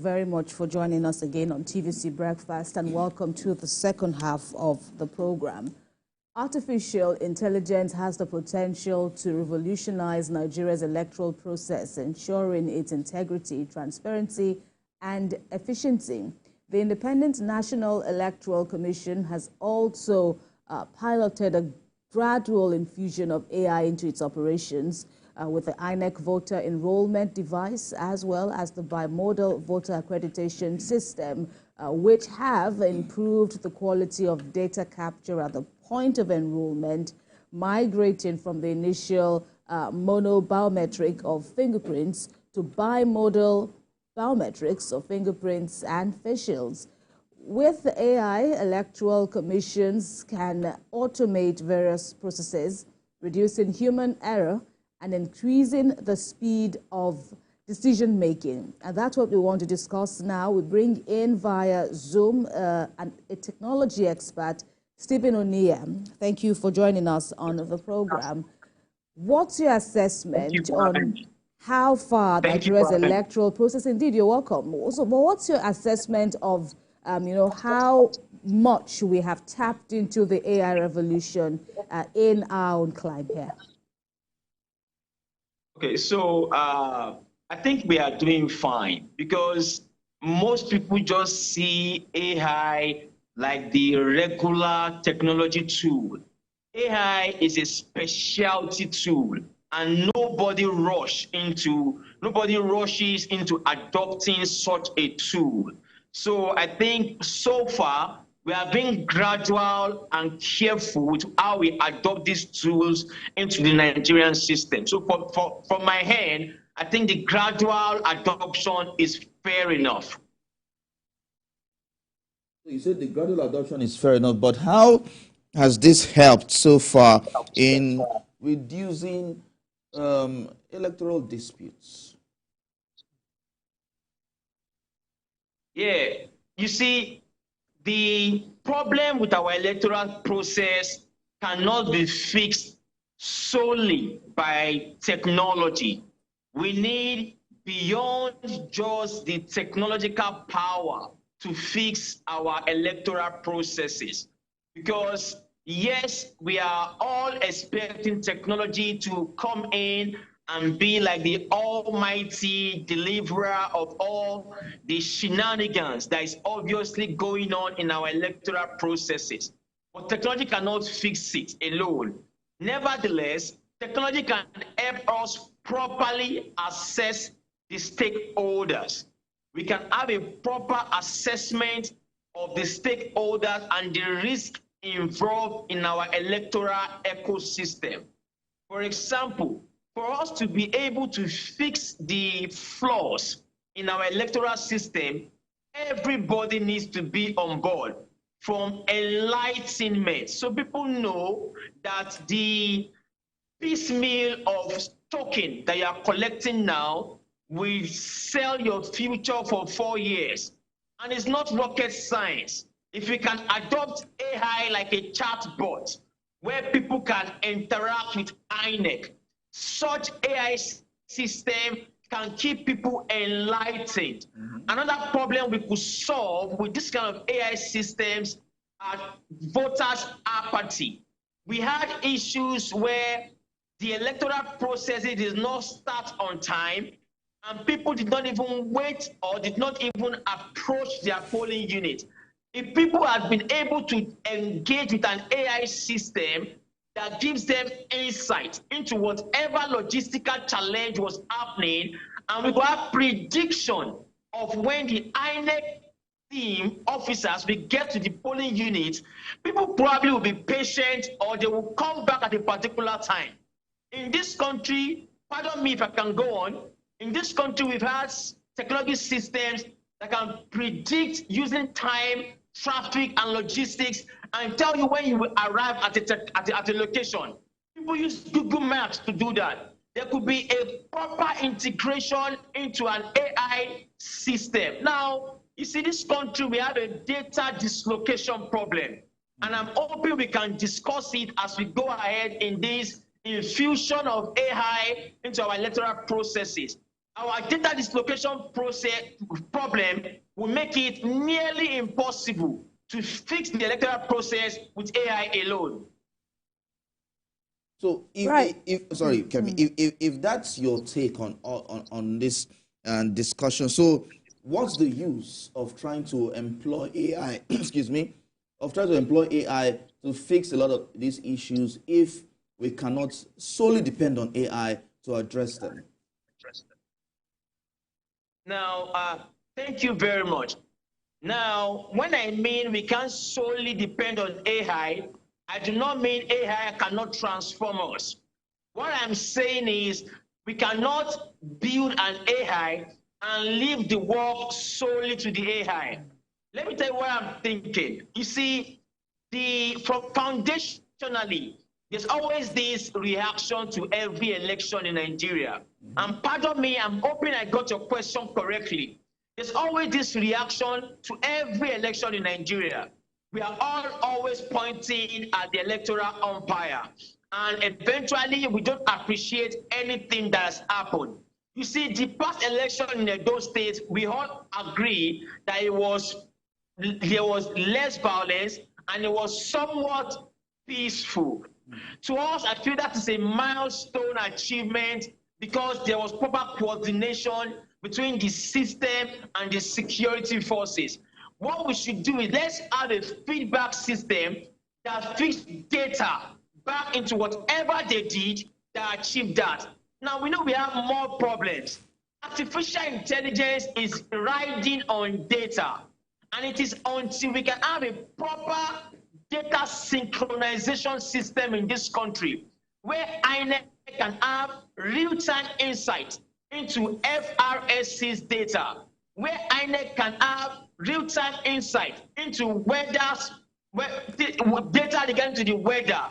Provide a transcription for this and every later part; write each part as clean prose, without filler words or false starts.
Very much for joining us again on TVC Breakfast, and welcome to the second half of the program. Artificial intelligence has the potential to revolutionize Nigeria's electoral process, ensuring its integrity, transparency, and efficiency. The Independent National Electoral Commission has also piloted a gradual infusion of AI into its operations with the INEC Voter Enrolment Device, as well as the Bimodal Voter Accreditation System, which have improved the quality of data capture at the point of enrollment, migrating from the initial mono-biometric of fingerprints to bimodal biometrics of fingerprints and facials. With the AI, electoral commissions can automate various processes, reducing human error and increasing the speed of decision-making. And that's what we want to discuss now. We bring in via Zoom a technology expert, Stephen Onia. Thank you for joining us on the program. What's your assessment on how far Nigeria's electoral process? Indeed, you're welcome. Also, but what's your assessment of how much we have tapped into the AI revolution in our own climb here? Okay, so I think we are doing fine because most people just see AI like the regular technology tool. AI is a specialty tool, and nobody rushes into adopting such a tool. So I think so far we are being gradual and careful with how we adopt these tools into the Nigerian system. So from my hand, I think the gradual adoption is fair enough. You said the gradual adoption is fair enough, but how has this helped so far in reducing electoral disputes? Yeah, you see, the problem with our electoral process cannot be fixed solely by technology. We need beyond just the technological power to fix our electoral processes. Because yes, we are all expecting technology to come in and be like the almighty deliverer of all the shenanigans that is obviously going on in our electoral processes. But technology cannot fix it alone. Nevertheless, technology can help us properly assess the stakeholders. We can have a proper assessment of the stakeholders and the risk involved in our electoral ecosystem. For example, for us to be able to fix the flaws in our electoral system, everybody needs to be on board from enlightenment. So people know that the piecemeal of token that you are collecting now will sell your future for 4 years. And it's not rocket science. If we can adopt AI like a chatbot where people can interact with INEC, such AI system can keep people enlightened. Another problem we could solve with this kind of AI systems are voters' apathy. We had issues where the electoral process did not start on time, and people did not even wait or did not even approach their polling unit. If people had been able to engage with an AI system that gives them insight into whatever logistical challenge was happening, and we got prediction of when the INEC team officers will get to the polling unit, people probably will be patient or they will come back at a particular time. In this country, pardon me if I can go on, in this country we've had technology systems that can predict using time, traffic, and logistics and tell you when you will arrive at a location. People use Google Maps to do that. There could be a proper integration into an AI system. Now, you see, this country, we have a data dislocation problem. And I'm hoping we can discuss it as we go ahead in this infusion of AI into our electoral processes. our data dislocation process problem will make it nearly impossible to fix the electoral process with AI alone. So sorry, Kevin, if that's your take on this discussion, so what's the use of trying to employ AI, excuse me, of trying to employ AI to fix a lot of these issues if we cannot solely depend on AI to address them? Now, thank you very much. Now, when I mean we can't solely depend on AI, I do not mean AI cannot transform us. What I'm saying is we cannot build an AI and leave the work solely to the AI. Let me tell you what I'm thinking. You see, foundationally, there's always this reaction to every election in Nigeria. And pardon me, I'm hoping I got your question correctly. There's always this reaction to every election in Nigeria. We are all always pointing at the electoral umpire. And eventually, we don't appreciate anything that has happened. You see, the past election in those states, we all agree that there was less violence and it was somewhat peaceful. To us, I feel that is a milestone achievement because there was proper coordination between the system and the security forces. What we should do is let's have a feedback system that feeds data back into whatever they did that achieved that. Now, we know we have more problems. Artificial intelligence is riding on data, and it is until we can have a proper data synchronization system in this country where INEC can have real-time insight into FRSC's data, where INEC can have real-time insight into data regarding to the weather,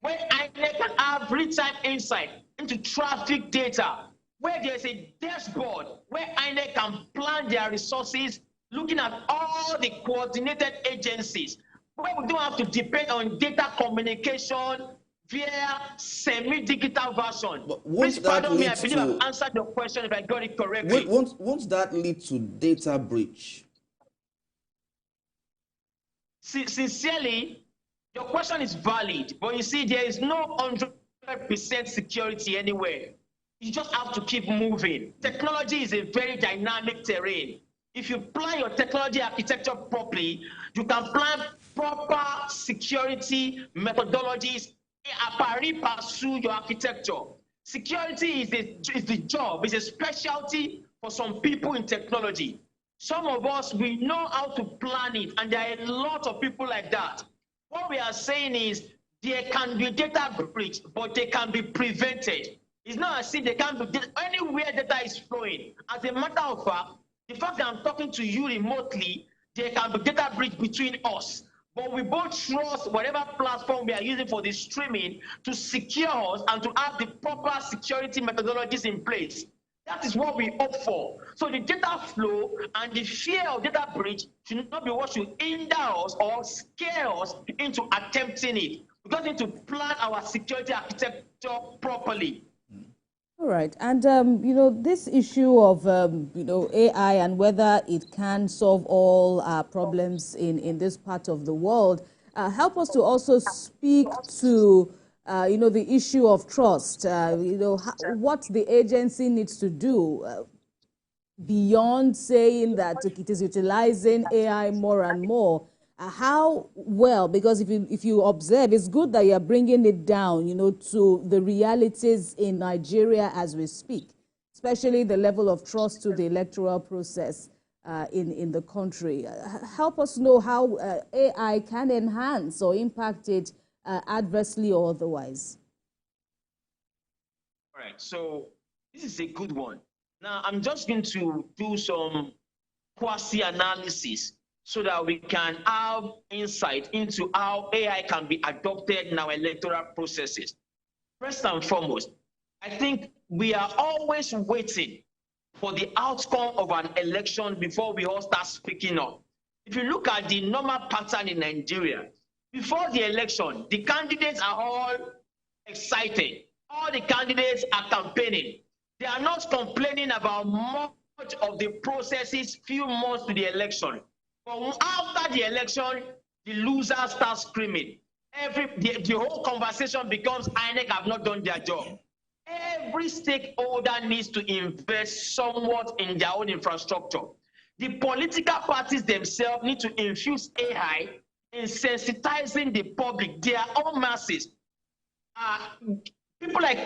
where INEC can have real-time insight into traffic data, where there's a dashboard where INEC can plan their resources, looking at all the coordinated agencies, where we don't have to depend on data communication via semi-digital version. Please pardon me, I believe I've answered your question if I got it correctly. Won't that lead to data breach? Sincerely, your question is valid, but you see, there is no 100% security anywhere. You just have to keep moving. Technology is a very dynamic terrain. If you plan your technology architecture properly, you can plan proper security methodologies pari pursue your architecture. Security is the job, it's a specialty for some people in technology. Some of us, we know how to plan it, and there are a lot of people like that. What we are saying is there can be data breach, but they can be prevented. It's not as if they can't be anywhere data is flowing. As a matter of fact, the fact that I'm talking to you remotely, there can be data breach between us. But we both trust whatever platform we are using for the streaming to secure us and to have the proper security methodologies in place. That is what we hope for. So the data flow and the fear of data breach should not be what should hinder us or scare us into attempting it. We just need to plan our security architecture properly. All right. And, this issue of, AI and whether it can solve all our problems in this part of the world, help us to also speak to, the issue of trust, what the agency needs to do beyond saying that it is utilizing AI more and more. How well, because if you observe, it's good that you're bringing it down, to the realities in Nigeria as we speak, especially the level of trust to the electoral process in the country. Help us know how AI can enhance or impact it adversely or otherwise. All right, so this is a good one. Now, I'm just going to do some quasi-analysis so that we can have insight into how AI can be adopted in our electoral processes. First and foremost, I think we are always waiting for the outcome of an election before we all start speaking up. If you look at the normal pattern in Nigeria, before the election, the candidates are all excited. All the candidates are campaigning. They are not complaining about much of the processes few months to the election. But after the election, the losers start screaming. The whole conversation becomes INEC have not done their job. Every stakeholder needs to invest somewhat in their own infrastructure. The political parties themselves need to infuse AI in sensitizing the public, their own masses. People like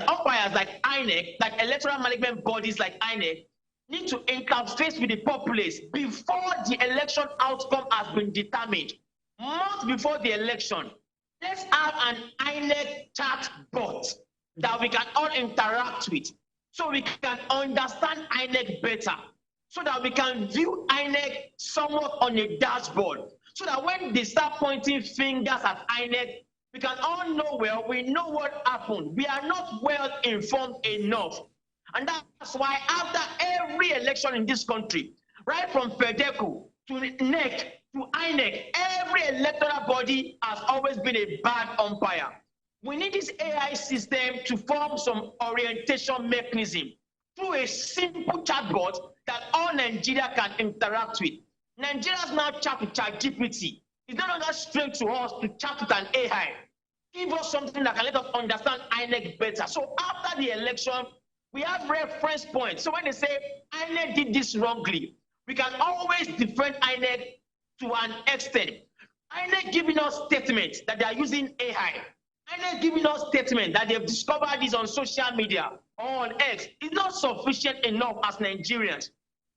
umpires like INEC, like electoral management bodies like INEC, need to interface with the populace before the election outcome has been determined. Months before the election, let's have an INEC chat bot that we can all interact with, so we can understand INEC better, so that we can view INEC somewhat on a dashboard, so that when they start pointing fingers at INEC, we can all know, well, we know what happened. We are not well informed enough. And that's why after every election in this country, right from FEDECO to NEC to INEC, every electoral body has always been a bad umpire. We need this AI system to form some orientation mechanism through a simple chatbot that all Nigeria can interact with. Nigerians now chat with ChatGPT. It's no longer strange to us to chat with an AI. Give us something that can let us understand INEC better. So after the election, we have reference points. So when they say INEC did this wrongly, we can always defend INEC to an extent. INEC giving us statements that they are using AI. INEC giving us statements that they've discovered this on social media or on X is not sufficient enough as Nigerians.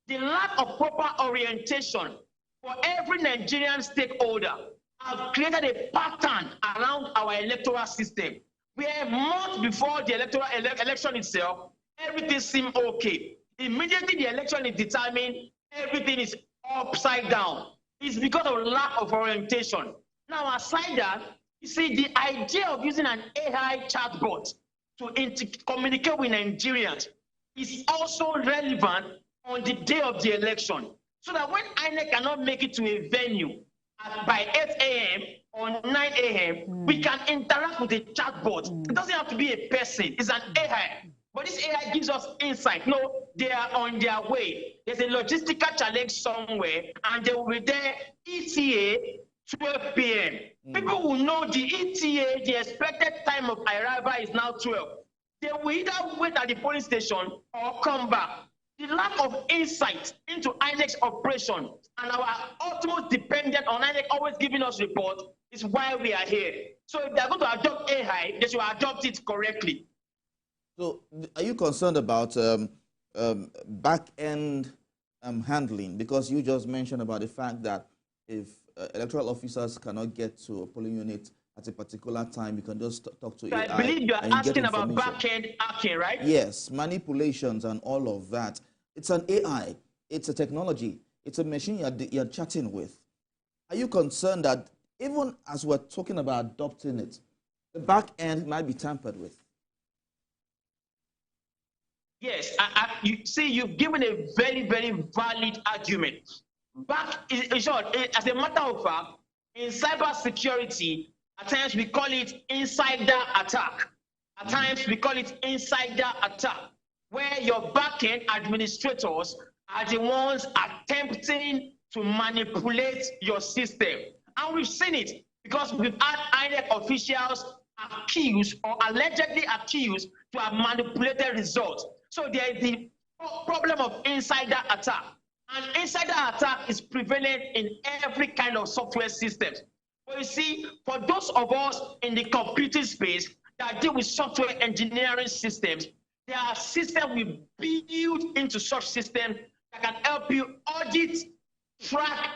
The lack of proper orientation for every Nigerian stakeholder have created a pattern around our electoral system, where months before the electoral election itself, everything seems okay. Immediately the election is determined, everything is upside down. It's because of lack of orientation. Now, aside that, you see, the idea of using an AI chatbot to communicate with Nigerians is also relevant on the day of the election, so that when INEC cannot make it to a venue by 8 a.m. or 9 a.m., we can interact with a chatbot. It doesn't have to be a person, it's an AI. But this AI gives us insight. No, they are on their way. There's a logistical challenge somewhere, and they will be there ETA 12 p.m. People will know the ETA, the expected time of arrival is now 12. They will either wait at the polling station or come back. The lack of insight into INEC's operation and our utmost dependence on INEC always giving us reports is why we are here. So if they're going to adopt AI, they should adopt it correctly. So are you concerned about back-end handling? Because you just mentioned about the fact that if electoral officers cannot get to a polling unit at a particular time, you can just talk to AI. I believe you're asking about back-end hacking, right? Yes, manipulations and all of that. It's an AI. It's a technology. It's a machine you're chatting with. Are you concerned that even as we're talking about adopting it, the back end might be tampered with? Yes, you see, you've given a very, very valid argument. In short, as a matter of fact, in cybersecurity, at times we call it insider attack. At times we call it insider attack, where your backend administrators are the ones attempting to manipulate your system. And we've seen it because we've had INEC officials accused or allegedly accused to have manipulated results. So there is the problem of insider attack. And insider attack is prevalent in every kind of software system. But you see, for those of us in the computing space that deal with software engineering systems, there are systems we build into such systems that can help you audit, track,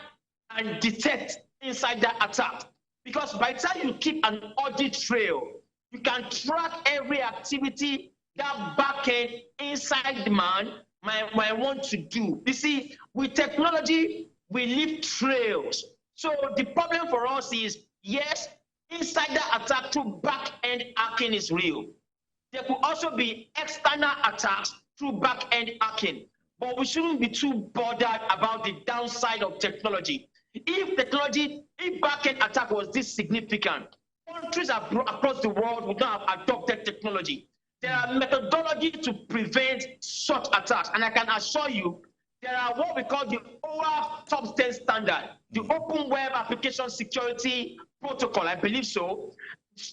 and detect insider attack. Because by the time you keep an audit trail, you can track every activity that backend inside the man might want to do. You see, with technology, we leave trails. So the problem for us is, yes, insider attack through back-end hacking is real. There could also be external attacks through back-end hacking, but we shouldn't be too bothered about the downside of technology. If back-end attack was this significant, countries across the world would not have adopted technology. There are methodologies to prevent such attacks, and I can assure you, there are what we call the OAuth Top 10 standard, the Open Web Application Security Protocol, I believe so.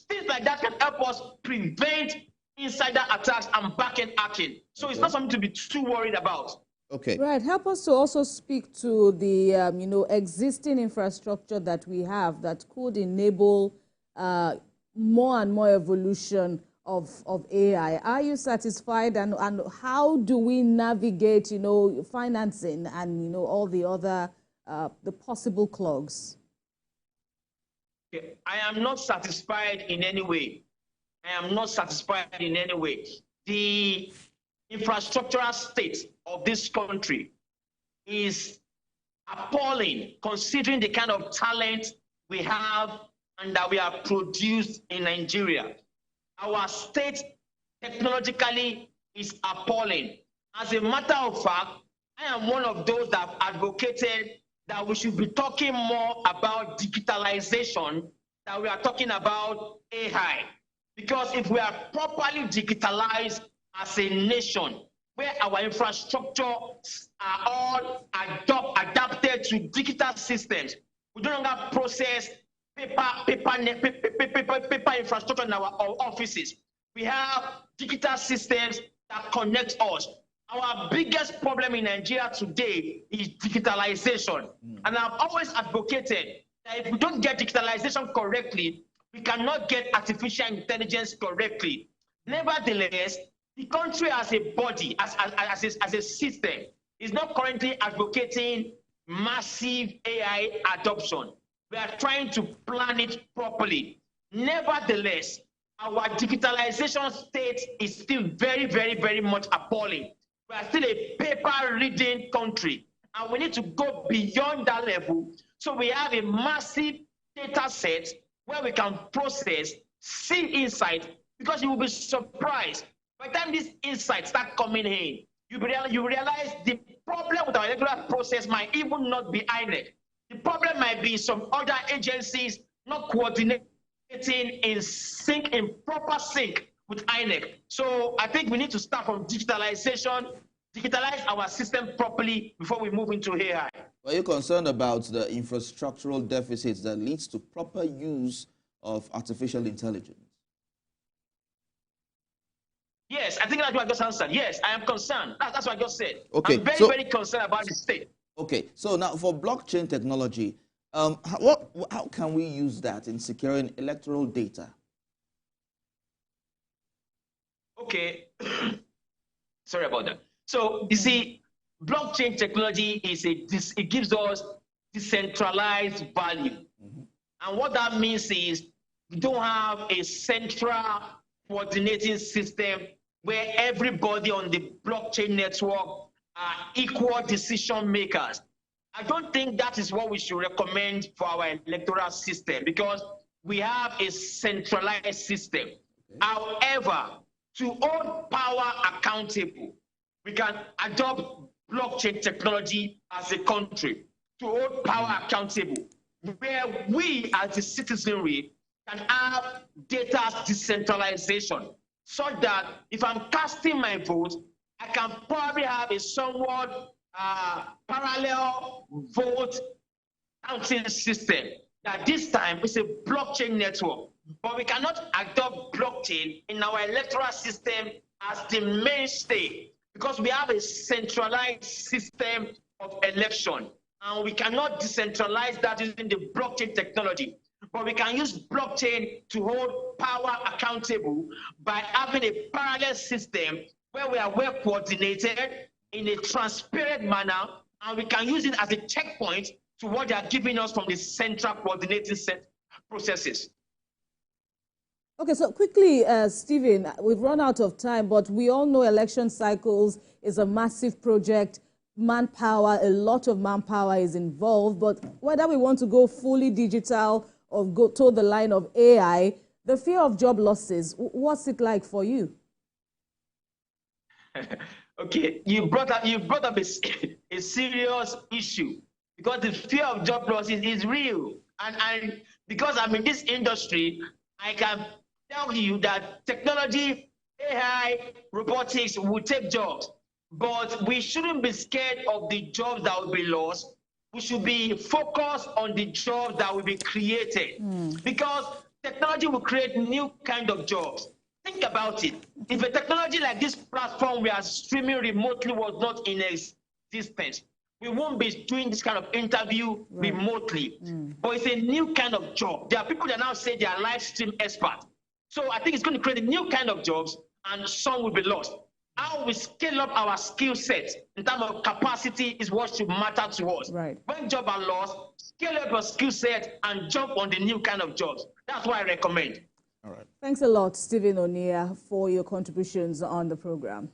Things like that can help us prevent insider attacks and back-end hacking. So it's not something to be too worried about. Okay. Right. Help us to also speak to the existing infrastructure that we have that could enable more and more evolution of AI. Are you satisfied, and how do we navigate, financing and, all the other, the possible clogs? Okay. I am not satisfied in any way. I am not satisfied in any way. The infrastructural state of this country is appalling, considering the kind of talent we have and that we have produced in Nigeria. Our state technologically is appalling. As a matter of fact, I am one of those that advocated that we should be talking more about digitalization, that we are talking about AI. Because if we are properly digitalized as a nation, where our infrastructure are all adapted to digital systems, we no longer process paper infrastructure in our offices. We have digital systems that connect us. Our biggest problem in Nigeria today is digitalization. And I've always advocated that if we don't get digitalization correctly, we cannot get artificial intelligence correctly. Nevertheless, the country as a body, as a system, is not currently advocating massive AI adoption. We are trying to plan it properly. Nevertheless, our digitalization state is still very, very, very much appalling. We are still a paper-reading country, and we need to go beyond that level. So we have a massive data set where we can process, see insight, because you will be surprised. By the time these insights start coming in, you realize the problem with our electoral process might even not be INEC. The problem might be some other agencies not coordinating in sync, in proper sync with INEC. So I think we need to start from digitalization, digitalize our system properly before we move into AI. Are you concerned about the infrastructural deficits that leads to proper use of artificial intelligence? Yes, I think that's what I just answered. Yes, I am concerned. That's what I just said. Okay, I'm very, very concerned about the state. Okay, so now for blockchain technology, how can we use that in securing electoral data? Okay, sorry about that. So you see, blockchain technology it gives us decentralized value. And what that means is we don't have a central coordinating system where everybody on the blockchain network are equal decision makers. I don't think that is what we should recommend for our electoral system, because we have a centralized system. However, to hold power accountable, we can adopt blockchain technology as a country to hold power accountable, where we as the citizenry can have data decentralization, so that if I'm casting my vote, I can probably have a somewhat parallel vote counting system. That this time it's a blockchain network, but we cannot adopt blockchain in our electoral system as the mainstay, because we have a centralized system of election, and we cannot decentralize that using the blockchain technology. But we can use blockchain to hold power accountable by having a parallel system where we are well coordinated in a transparent manner, and we can use it as a checkpoint to what they are giving us from the central coordinating processes. Okay, so quickly, Stephen, we've run out of time, but we all know election cycles is a massive project. Manpower, a lot of manpower is involved, but whether we want to go fully digital or go to the line of AI, the fear of job losses, what's it like for you? Okay, you brought up a serious issue, because the fear of job losses is real. And because I'm in this industry, I can tell you that technology, AI, robotics will take jobs, but we shouldn't be scared of the jobs that will be lost. We should be focused on the jobs that will be created, because technology will create new kind of jobs. Think about it. If a technology like this platform we are streaming remotely was not in existence, we won't be doing this kind of interview remotely. But it's a new kind of job. There are people that now say they are live stream experts. So I think it's going to create a new kind of jobs, and some will be lost. How we scale up our skill set in terms of capacity is what should matter to us. Right. When jobs are lost, scale up your skill set and jump on the new kind of jobs. That's what I recommend. All right. Thanks a lot, Stephen Onia, for your contributions on the program.